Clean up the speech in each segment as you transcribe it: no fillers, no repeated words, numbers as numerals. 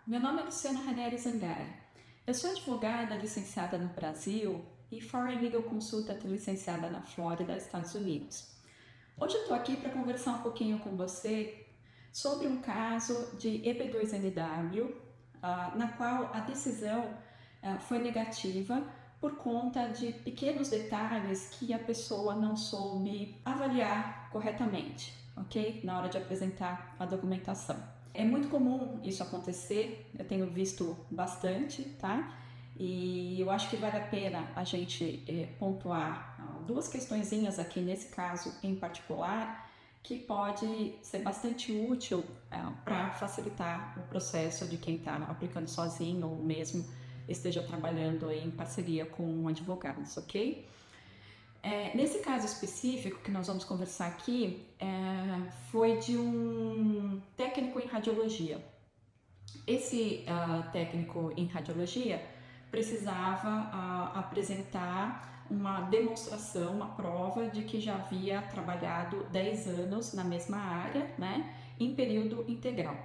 Meu nome é Luciana Ranieri Zangari. Eu sou advogada licenciada no Brasil e Foreign Legal Consultant licenciada na Flórida, Estados Unidos. Hoje eu estou aqui para conversar um pouquinho com você sobre um caso de EB2NW, na qual a decisão foi negativa por conta de pequenos detalhes que a pessoa não soube avaliar corretamente, ok? Na hora de apresentar a documentação. É muito comum isso acontecer, eu tenho visto bastante, tá? E eu acho que vale a pena a gente pontuar duas questõezinhas aqui nesse caso em particular, que pode ser bastante útil para facilitar o processo de quem está aplicando sozinho ou mesmo esteja trabalhando em parceria com advogados, ok? Nesse caso específico que nós vamos conversar aqui, foi de um técnico em radiologia. Esse técnico em radiologia precisava apresentar uma demonstração, uma prova de que já havia trabalhado 10 anos na mesma área, né, em período integral.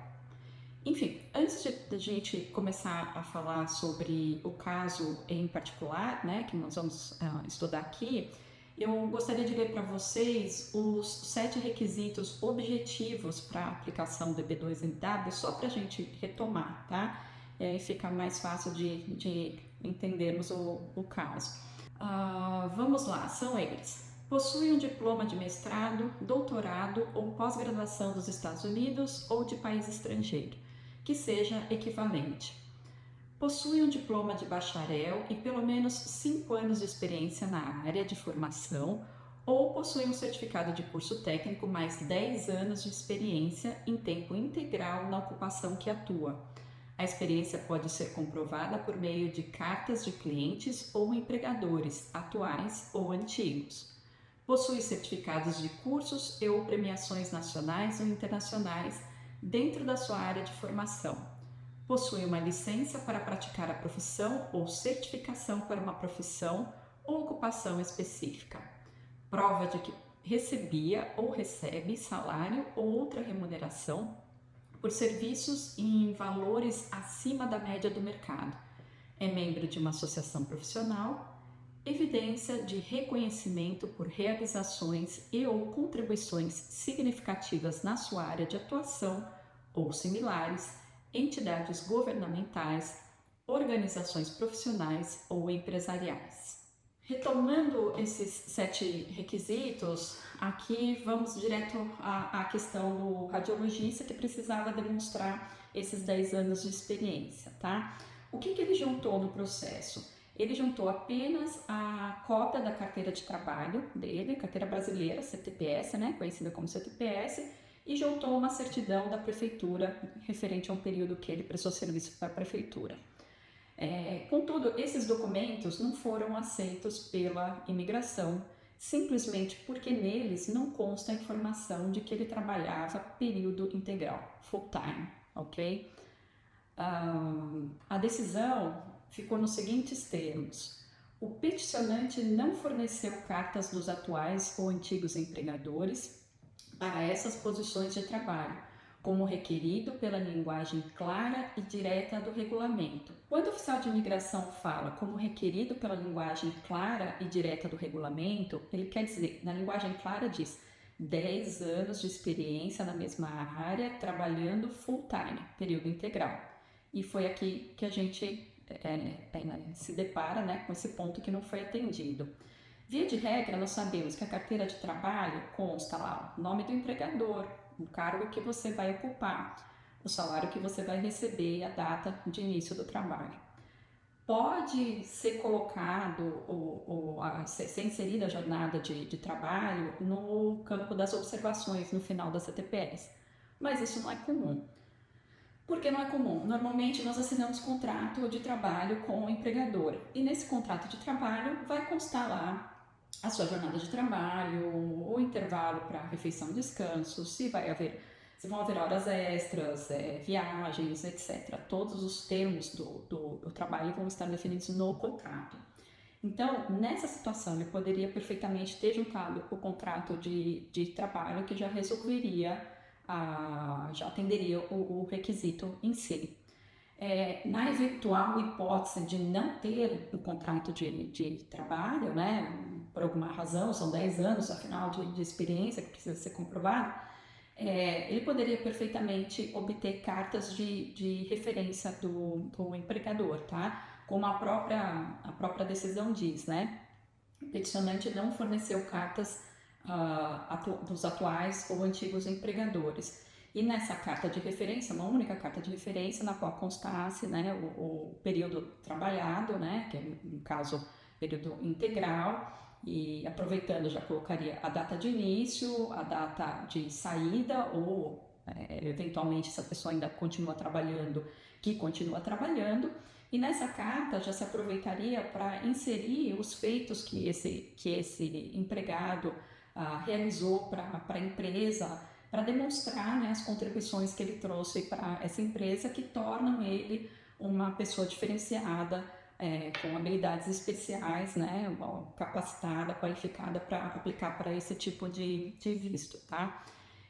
Enfim, antes de a gente começar a falar sobre o caso em particular, né, que nós vamos estudar aqui, eu gostaria de ler para vocês os 7 requisitos objetivos para a aplicação do EB2NW, só para a gente retomar, tá? E aí fica mais fácil de entendermos o caso. Vamos lá, são eles. Possui um diploma de mestrado, doutorado ou pós-graduação dos Estados Unidos ou de país estrangeiro, que seja equivalente. Possui um diploma de bacharel e pelo menos 5 anos de experiência na área de formação ou possui um certificado de curso técnico mais 10 anos de experiência em tempo integral na ocupação que atua. A experiência pode ser comprovada por meio de cartas de clientes ou empregadores, atuais ou antigos. Possui certificados de cursos e ou premiações nacionais ou internacionais dentro da sua área de formação. Possui uma licença para praticar a profissão ou certificação para uma profissão ou ocupação específica. Prova de que recebia ou recebe salário ou outra remuneração por serviços em valores acima da média do mercado. É membro de uma associação profissional. Evidência de reconhecimento por realizações e ou contribuições significativas na sua área de atuação ou similares, entidades governamentais, organizações profissionais ou empresariais. Retomando esses 7 requisitos, aqui vamos direto à questão do radiologista que precisava demonstrar esses 10 anos de experiência, tá? O que ele juntou no processo? Ele juntou apenas a cópia da carteira de trabalho dele, carteira brasileira, CTPS, né, conhecida como CTPS, e juntou uma certidão da prefeitura referente a um período que ele prestou serviço para a prefeitura. Contudo, esses documentos não foram aceitos pela imigração, simplesmente porque neles não consta a informação de que ele trabalhava período integral, full time, ok? A decisão ficou nos seguintes termos: o peticionante não forneceu cartas dos atuais ou antigos empregadores para essas posições de trabalho, como requerido pela linguagem clara e direta do regulamento. Quando o oficial de imigração fala como requerido pela linguagem clara e direta do regulamento, ele quer dizer, na linguagem clara diz 10 anos de experiência na mesma área, trabalhando full time, período integral. E foi aqui que a gente se depara, né, com esse ponto que não foi atendido. Via de regra, nós sabemos que a carteira de trabalho consta lá o nome do empregador, o cargo que você vai ocupar, o salário que você vai receber e a data de início do trabalho. Pode ser colocado ser inserida a jornada de trabalho no campo das observações no final da CTPS, mas isso não é comum. Por que não é comum? Normalmente nós assinamos contrato de trabalho com o empregador e nesse contrato de trabalho vai constar lá a sua jornada de trabalho, o intervalo para refeição e descanso, se vão haver horas extras, viagens, etc. Todos os termos do trabalho vão estar definidos no contrato. Então, nessa situação, ele poderia perfeitamente ter juntado o contrato de trabalho que já resolveria, já atenderia o requisito em si. Na eventual hipótese de não ter um contrato de trabalho, né, por alguma razão, são 10 anos, afinal, de experiência que precisa ser comprovado, ele poderia perfeitamente obter cartas de referência do empregador, tá? Como a própria decisão diz, né? O peticionante não forneceu cartas dos atuais ou antigos empregadores. E nessa carta de referência, uma única carta de referência na qual constasse, né, o período trabalhado, né, que é, no caso, período integral, e aproveitando já colocaria a data de início, a data de saída ou, eventualmente, se a pessoa ainda continua trabalhando, que continua trabalhando. E nessa carta já se aproveitaria para inserir os feitos que esse empregado realizou para a empresa, para demonstrar, né, as contribuições que ele trouxe para essa empresa que tornam ele uma pessoa diferenciada, com habilidades especiais, né, capacitada, qualificada para aplicar para esse tipo de visto, tá?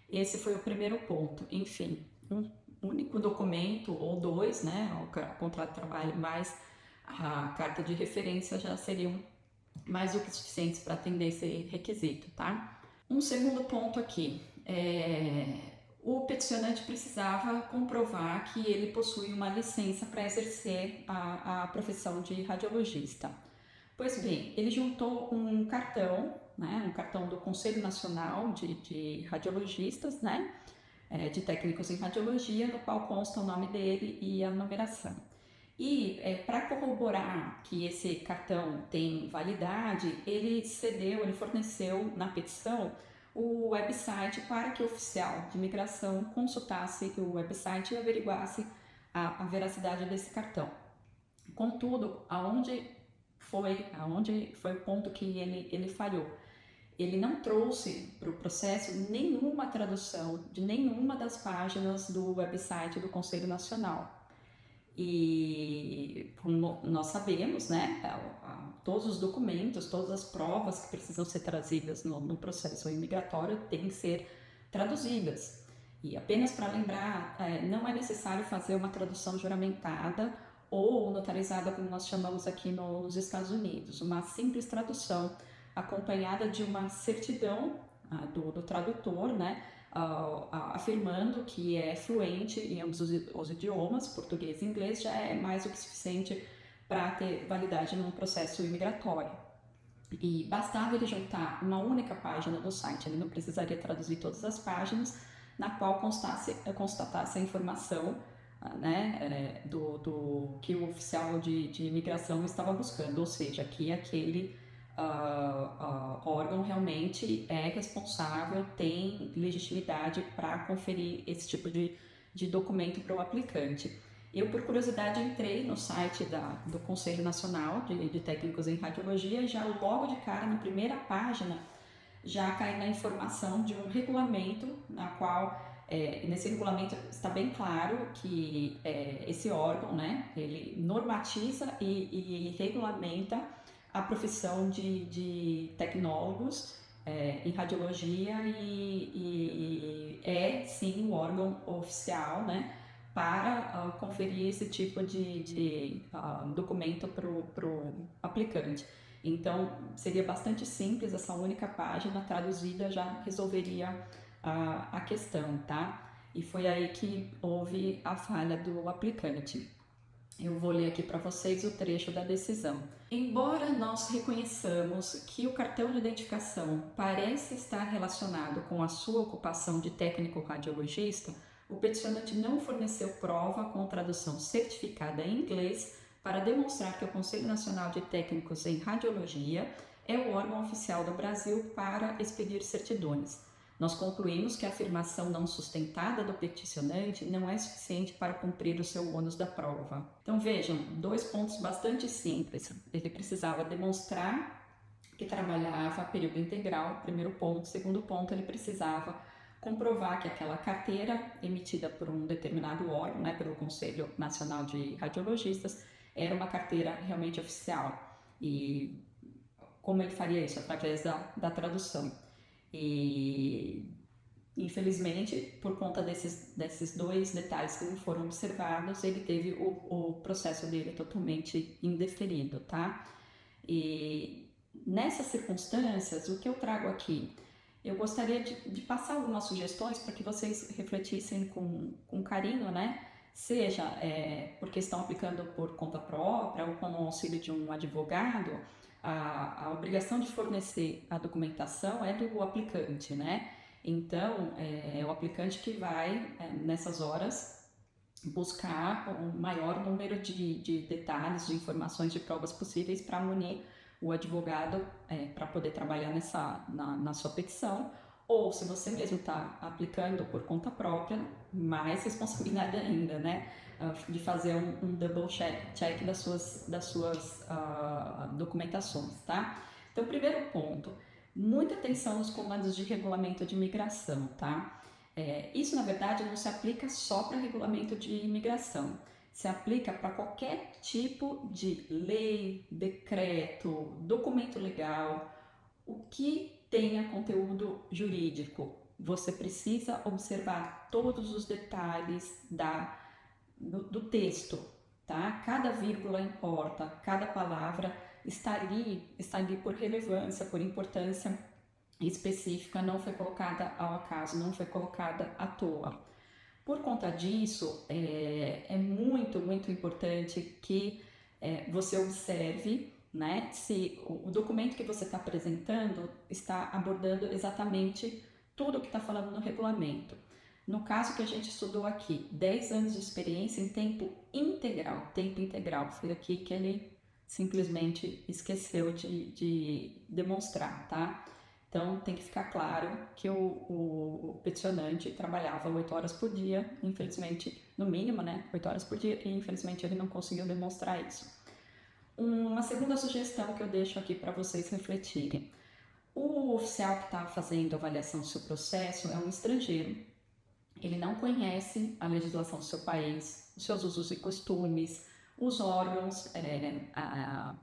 Esse foi o primeiro ponto. Enfim, um único documento ou dois, né, o contrato de trabalho mais a carta de referência já seriam mais do que suficientes para atender esse requisito, tá? Um segundo ponto aqui, o peticionante precisava comprovar que ele possui uma licença para exercer a profissão de radiologista. Pois bem, ele juntou um cartão, né, um cartão do Conselho Nacional de Radiologistas, né, de técnicos em radiologia, no qual consta o nome dele e a numeração. E para corroborar que esse cartão tem validade, ele forneceu na petição o website para que o oficial de imigração consultasse o website e averiguasse a veracidade desse cartão. Contudo, aonde foi o ponto que ele falhou? Ele não trouxe para o processo nenhuma tradução de nenhuma das páginas do website do Conselho Nacional. E como nós sabemos, né, todos os documentos, todas as provas que precisam ser trazidas no processo imigratório têm que ser traduzidas. E apenas para lembrar, não é necessário fazer uma tradução juramentada ou notarizada, como nós chamamos aqui nos Estados Unidos. Uma simples tradução acompanhada de uma certidão do tradutor, né, afirmando que é fluente em ambos os idiomas, português e inglês, já é mais do que suficiente para ter validade num processo imigratório. E bastava ele juntar uma única página do site, ele não precisaria traduzir todas as páginas, na qual constatasse a informação, né, do que o oficial de imigração estava buscando, ou seja, que aquele órgão realmente é responsável, tem legitimidade para conferir esse tipo de documento para o aplicante. Eu, por curiosidade, entrei no site do Conselho Nacional de Técnicos em Radiologia e já logo de cara, na primeira página, já cai na informação de um regulamento, na qual, nesse regulamento está bem claro que esse órgão, né, ele normatiza e regulamenta a profissão de tecnólogos em radiologia e é sim o órgão oficial, né, para conferir esse tipo de documento para o aplicante. Então, seria bastante simples, essa única página traduzida já resolveria a questão, tá? E foi aí que houve a falha do aplicante. Eu vou ler aqui para vocês o trecho da decisão. Embora nós reconheçamos que o cartão de identificação parece estar relacionado com a sua ocupação de técnico radiologista, o peticionante não forneceu prova com tradução certificada em inglês para demonstrar que o Conselho Nacional de Técnicos em Radiologia é o órgão oficial do Brasil para expedir certidões. Nós concluímos que a afirmação não sustentada do peticionante não é suficiente para cumprir o seu ônus da prova. Então vejam, dois pontos bastante simples. Ele precisava demonstrar que trabalhava a período integral, primeiro ponto. Segundo ponto, ele precisava comprovar que aquela carteira emitida por um determinado órgão, né, pelo Conselho Nacional de Radiologistas, era uma carteira realmente oficial. E como ele faria isso? Através da tradução. E Infelizmente, por conta desses dois detalhes que não foram observados, ele teve o processo dele totalmente indeferido, tá? E nessas circunstâncias, o que eu trago aqui? Eu gostaria de passar algumas sugestões para que vocês refletissem com carinho, né? Seja porque estão aplicando por conta própria ou com o auxílio de um advogado, a obrigação de fornecer a documentação é do aplicante, né? Então, é o aplicante que vai, nessas horas, buscar o maior número de detalhes, de informações, de provas possíveis para munir o advogado para poder trabalhar na sua petição, ou se você mesmo está aplicando por conta própria, mais responsabilidade ainda, né? De fazer um double check das suas documentações, tá? Então, primeiro ponto, muita atenção nos comandos de regulamento de imigração, tá? Isso, na verdade, não se aplica só para regulamento de imigração, se aplica para qualquer tipo de lei, decreto, documento legal, o que tenha conteúdo jurídico. Você precisa observar todos os detalhes do texto, tá? Cada vírgula importa, cada palavra está ali por relevância, por importância específica, não foi colocada ao acaso, não foi colocada à toa. Por conta disso, é muito importante que você observe, né, se o documento que você está apresentando está abordando exatamente tudo o que está falando no regulamento. No caso que a gente estudou aqui, 10 anos de experiência em tempo integral, foi aqui que ele simplesmente esqueceu de demonstrar, tá? Então, tem que ficar claro que o peticionante trabalhava 8 horas por dia, infelizmente, no mínimo, né, 8 horas por dia, e infelizmente ele não conseguiu demonstrar isso. Uma segunda sugestão que eu deixo aqui para vocês refletirem. O oficial que está fazendo a avaliação do seu processo é um estrangeiro. Ele não conhece a legislação do seu país, os seus usos e costumes, os órgãos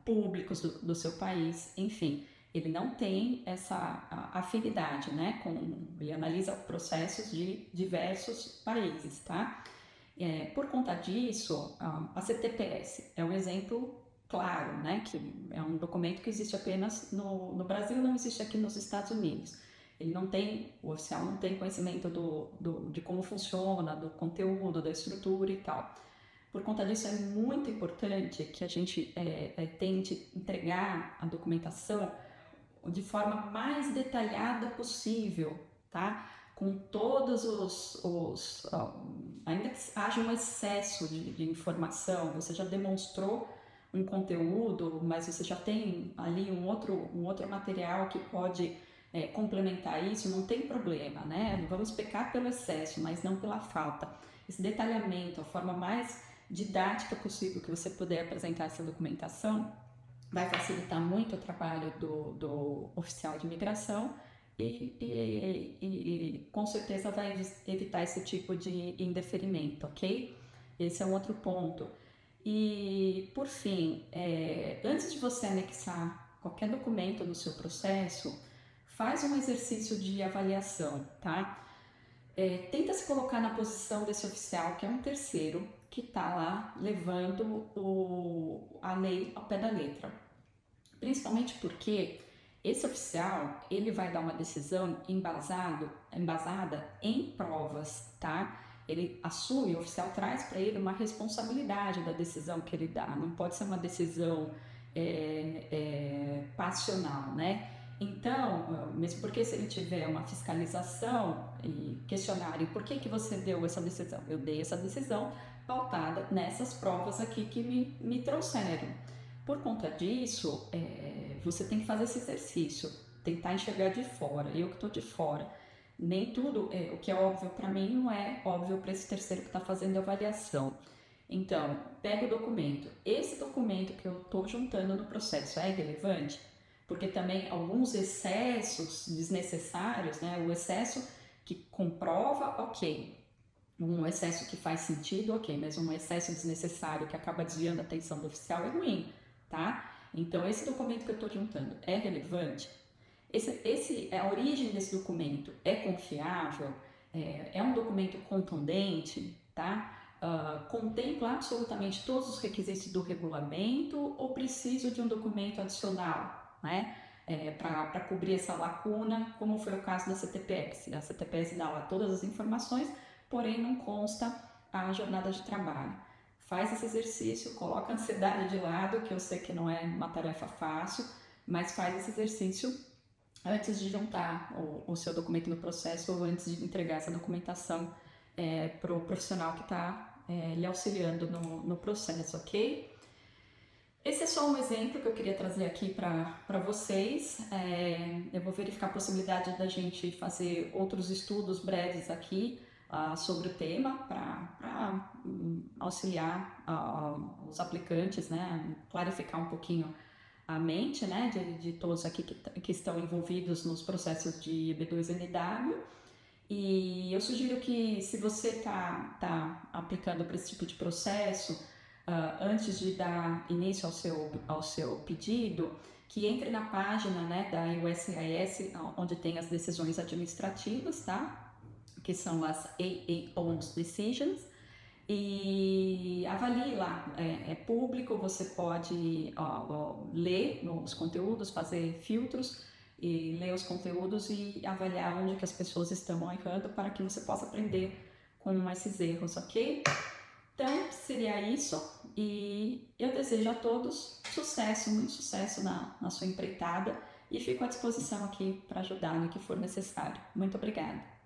públicos do seu país, enfim. Ele não tem essa afinidade, né? Ele analisa processos de diversos países, tá? Por conta disso, a CTPS é um exemplo claro, né? Que é um documento que existe apenas no Brasil, não existe aqui nos Estados Unidos. O oficial não tem conhecimento de como funciona, do conteúdo, da estrutura e tal. Por conta disso, é muito importante que a gente tente entregar a documentação de forma mais detalhada possível, tá? Com todos ainda que haja um excesso de informação, você já demonstrou um conteúdo, mas você já tem ali um outro material que pode complementar isso, não tem problema, né? Vamos pecar pelo excesso, mas não pela falta. Esse detalhamento, a forma mais didática possível que você puder apresentar essa documentação, vai facilitar muito o trabalho do oficial de imigração e com certeza vai evitar esse tipo de indeferimento, ok? Esse é um outro ponto. E, por fim, antes de você anexar qualquer documento no seu processo, faz um exercício de avaliação, tá? Tenta se colocar na posição desse oficial, que é um terceiro, que está lá levando a lei ao pé da letra. Principalmente porque esse oficial, ele vai dar uma decisão embasada em provas, tá? Ele assume, o oficial traz para ele uma responsabilidade da decisão que ele dá, não pode ser uma decisão passional, né? Então, mesmo porque se ele tiver uma fiscalização e questionário, por que você deu essa decisão? Eu dei essa decisão pautada nessas provas aqui que me trouxeram. Por conta disso, você tem que fazer esse exercício, tentar enxergar de fora. Eu que estou de fora, nem tudo o que é óbvio para mim não é óbvio para esse terceiro que está fazendo a avaliação. Então, pega o documento. Esse documento que eu estou juntando no processo é relevante? Porque também alguns excessos desnecessários, né? O excesso que comprova, ok. Um excesso que faz sentido, ok. Mas um excesso desnecessário que acaba desviando a atenção do oficial é ruim, tá? Então, esse documento que eu estou juntando é relevante? A origem desse documento é confiável? É um documento contundente, tá? Contempla absolutamente todos os requisitos do regulamento ou preciso de um documento adicional, né? Para cobrir essa lacuna, como foi o caso da CTPS. A CTPS dá lá todas as informações, porém não consta a jornada de trabalho. Faz esse exercício, coloca a ansiedade de lado, que eu sei que não é uma tarefa fácil, mas faz esse exercício antes de juntar o seu documento no processo ou antes de entregar essa documentação para o profissional que está lhe auxiliando no processo, ok? Esse é só um exemplo que eu queria trazer aqui para vocês. Eu vou verificar a possibilidade da gente fazer outros estudos breves aqui sobre o tema para auxiliar os aplicantes, né, clarificar um pouquinho a mente, né, de todos aqui que estão envolvidos nos processos de B2NW. E eu sugiro que, se você está aplicando para esse tipo de processo, antes de dar início ao seu pedido, que entre na página, né, da USCIS, onde tem as decisões administrativas, tá? Que são as AAO's Decisions, e avalie lá. É público, você pode ler os conteúdos, fazer filtros e ler os conteúdos e avaliar onde que as pessoas estão errando para que você possa aprender com esses erros, ok? Então, seria isso, e eu desejo a todos sucesso, muito sucesso na sua empreitada, e fico à disposição aqui para ajudar no que for necessário. Muito obrigada!